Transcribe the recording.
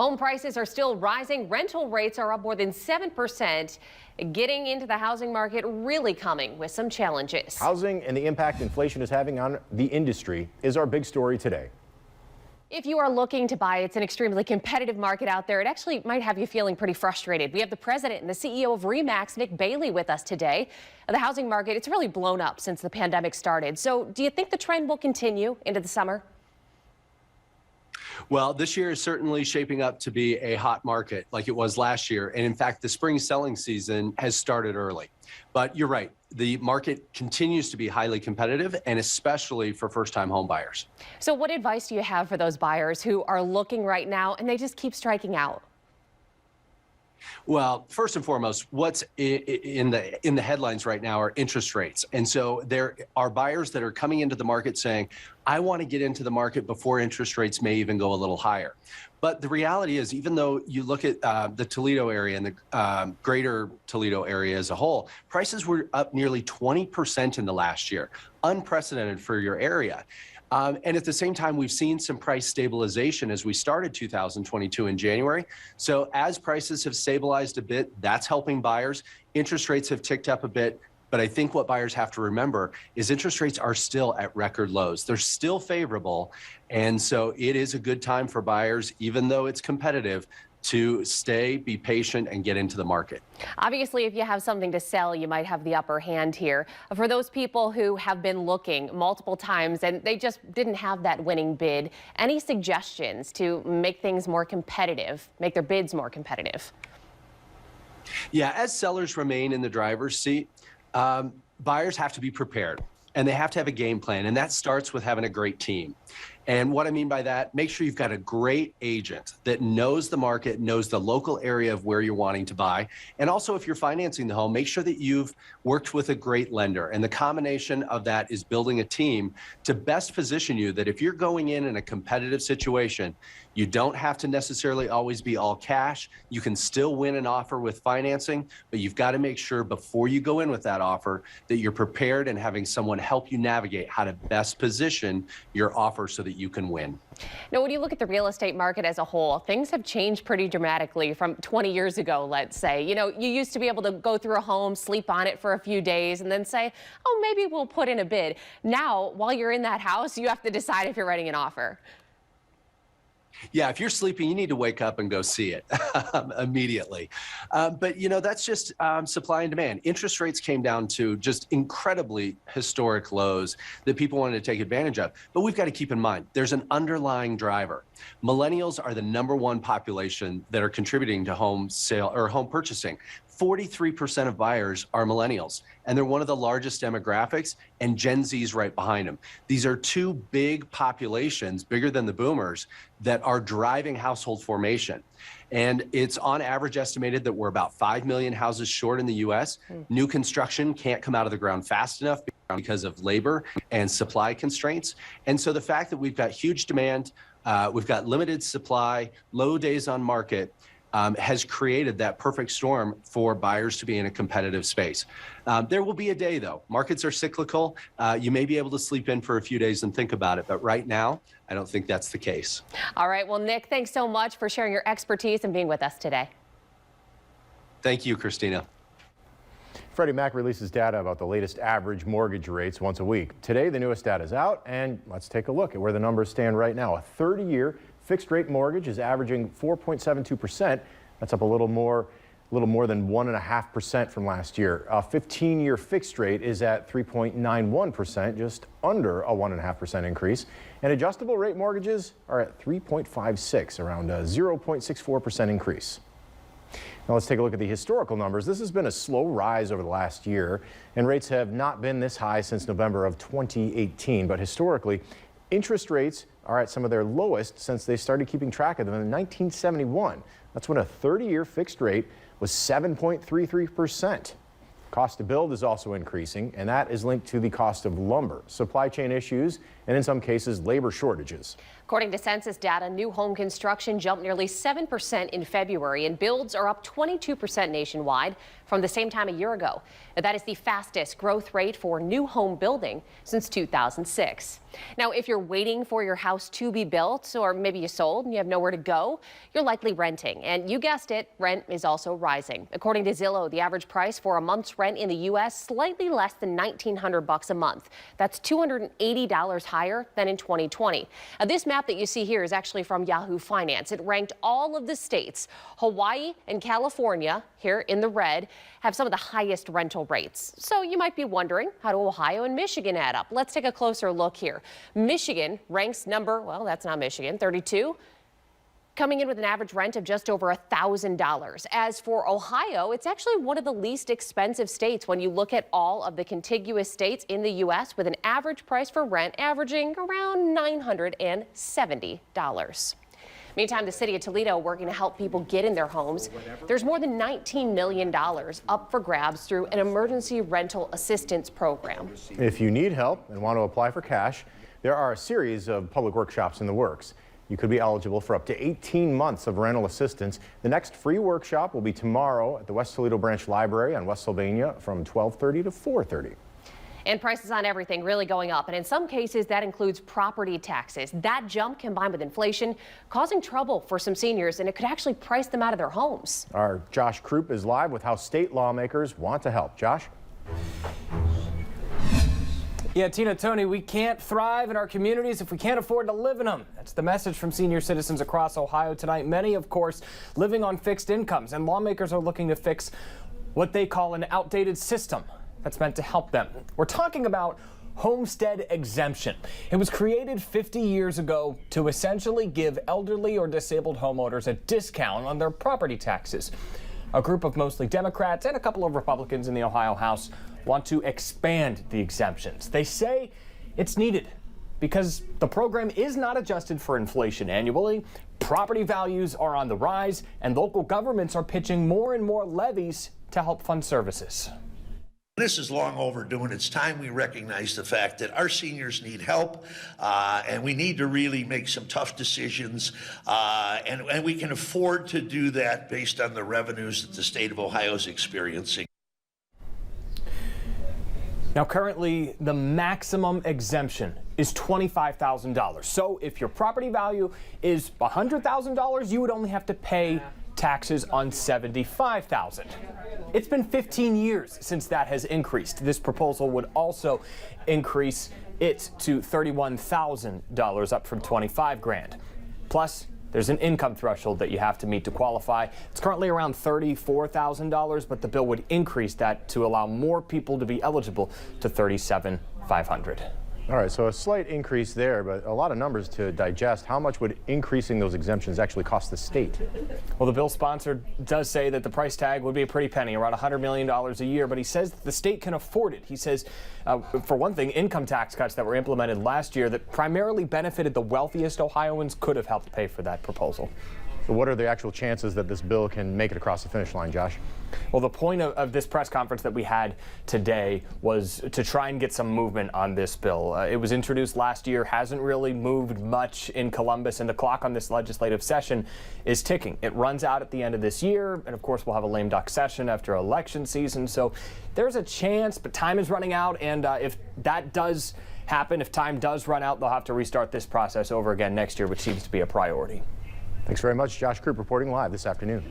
Home prices are still rising. Rental rates are up more than 7%. Getting into the housing market really coming with some challenges. Housing and the impact inflation is having on the industry is our big story today. If you are looking to buy, it's an extremely competitive market out there. It actually might have you feeling pretty frustrated. We have the president and the CEO of REMAX, Nick Bailey, with us today. The housing market, it's really blown up since the pandemic started. So do you think the trend will continue into the summer? Well, this year is certainly shaping up to be a hot market like it was last year. And in fact, the spring selling season has started early. But you're right, the market continues to be highly competitive, and especially for first-time home buyers. So what advice do you have for those buyers who are looking right now and they just keep striking out? Well, first and foremost, what's in the headlines right now are interest rates. And so there are buyers that are coming into the market saying, I want to get into the market before interest rates may even go a little higher. But the reality is, even though you look at the Toledo area and the greater Toledo area as a whole, prices were up nearly 20% in the last year, unprecedented for your area. And at the same time, we've seen some price stabilization as we started 2022 in January. So as prices have stabilized a bit, that's helping buyers. Interest rates have ticked up a bit. But I think what buyers have to remember is interest rates are still at record lows. They're still favorable. And so it is a good time for buyers, even though it's competitive, to stay, be patient, and get into the market. Obviously, if you have something to sell, you might have the upper hand here. For those people who have been looking multiple times and they just didn't have that winning bid, any suggestions to make things more competitive, make their bids more competitive? Yeah, as sellers remain in the driver's seat, buyers have to be prepared. And they have to have a game plan, and that starts with having a great team. And what I mean by that, make sure you've got a great agent that knows the market, knows the local area of where you're wanting to buy. And also, if you're financing the home, make sure that you've worked with a great lender. And the combination of that is building a team to best position you that if you're going in a competitive situation, you don't have to necessarily always be all cash. You can still win an offer with financing, but you've got to make sure before you go in with that offer that you're prepared and having someone help you navigate how to best position your offer so that you can win. Now, when you look at the real estate market as a whole, things have changed pretty dramatically from 20 years ago, let's say. You know, you used to be able to go through a home, sleep on it for a few days, and then say, oh, maybe we'll put in a bid. Now, while you're in that house, you have to decide if you're writing an offer. Yeah, if you're sleeping, you need to wake up and go see it immediately. But, you know, that's just supply and demand. Interest rates came down to just incredibly historic lows that people wanted to take advantage of. But we've got to keep in mind, there's an underlying driver. Millennials are the #1 population that are contributing to home sale or home purchasing. 43% of buyers are millennials, and they're one of the largest demographics, and Gen Z's right behind them. These are two big populations, bigger than the boomers, that are driving household formation. And it's on average estimated that we're about 5 million houses short in the U.S. New construction can't come out of the ground fast enough because of labor and supply constraints. And so the fact that we've got huge demand, we've got limited supply, low days on market, has created that perfect storm for buyers to be in a competitive space. There will be a day, though. Markets are cyclical. You may be able to sleep in for a few days and think about it, but right now, I don't think that's the case. All right. Well, Nick, thanks so much for sharing your expertise and being with us today. Thank you, Christina. Freddie Mac releases data about the latest average mortgage rates once a week. Today, the newest data is out, and let's take a look at where the numbers stand right now. A 30-year fixed rate mortgage is averaging 4.72%. That's up a little more than 1.5% from last year. A 15-year fixed rate is at 3.91%, just under a 1.5% increase. And adjustable rate mortgages are at 3.56, around a 0.64% increase. Now let's take a look at the historical numbers. This has been a slow rise over the last year, and rates have not been this high since November of 2018. But historically, interest rates are at some of their lowest since they started keeping track of them in 1971. That's when a 30-year fixed rate was 7.33%. Cost to build is also increasing, and that is linked to the cost of lumber, supply chain issues, and in some cases, labor shortages. According to census data, new home construction jumped nearly 7% in February, and builds are up 22% nationwide from the same time a year ago. That is the fastest growth rate for new home building since 2006. Now, if you're waiting for your house to be built, or maybe you sold and you have nowhere to go, you're likely renting. And you guessed it, rent is also rising. According to Zillow, the average price for a month's rent in the U.S. slightly less than $1,900 a month. That's $280 higher than in 2020. Now, this map that you see here is actually from Yahoo Finance. It ranked all of the states. Hawaii and California, here in the red, have some of the highest rental rates. So you might be wondering, how do Ohio and Michigan add up? Let's take a closer look here. Michigan ranks well, that's not Michigan, 32, coming in with an average rent of just over $1,000. As for Ohio, it's actually one of the least expensive states when you look at all of the contiguous states in the U.S., with an average price for rent averaging around $970. Meantime, the city of Toledo working to help people get in their homes. There's more than $19 million up for grabs through an emergency rental assistance program. If you need help and want to apply for cash, there are a series of public workshops in the works. You could be eligible for up to 18 months of rental assistance. The next free workshop will be tomorrow at the West Toledo Branch Library on West Sylvania from 12:30 to 4:30. And prices on everything really going up. And in some cases, that includes property taxes. That jump combined with inflation causing trouble for some seniors, and it could actually price them out of their homes. Our Josh Krupp is live with how state lawmakers want to help. Josh? Yeah, Tina, Tony, we can't thrive in our communities if we can't afford to live in them. That's the message from senior citizens across Ohio tonight. Many, of course, living on fixed incomes, and lawmakers are looking to fix what they call an outdated system that's meant to help them. We're talking about homestead exemption. It was created 50 years ago to essentially give elderly or disabled homeowners a discount on their property taxes. A group of mostly Democrats and a couple of Republicans in the Ohio House want to expand the exemptions. They say it's needed because the program is not adjusted for inflation annually. Property values are on the rise, and local governments are pitching more and more levies to help fund services. This is long overdue, and it's time we recognize the fact that our seniors need help, and we need to really make some tough decisions, and we can afford to do that based on the revenues that the state of Ohio is experiencing. Now, currently, the maximum exemption is $25,000. So if your property value is $100,000, you would only have to pay taxes on $75,000. It's been 15 years since that has increased. This proposal would also increase it to $31,000, up from $25,000. Plus, there's an income threshold that you have to meet to qualify. It's currently around $34,000, but the bill would increase that to allow more people to be eligible to $37,500. All right, so a slight increase there, but a lot of numbers to digest. How much would increasing those exemptions actually cost the state? Well, the bill sponsor does say that the price tag would be a pretty penny, around $100 million a year, but he says the state can afford it. He says, for one thing, income tax cuts that were implemented last year that primarily benefited the wealthiest Ohioans could have helped pay for that proposal. So what are the actual chances that this bill can make it across the finish line, Josh? Well, the point of this press conference that we had today was to try and get some movement on this bill. It was introduced last year, hasn't really moved much in Columbus, and the clock on this legislative session is ticking. It runs out at the end of this year, and of course we'll have a lame duck session after election season, so there's a chance, but time is running out, and if that does happen, if time does run out, they'll have to restart this process over again next year, which seems to be a priority. Thanks very much. Josh Krupp reporting live this afternoon.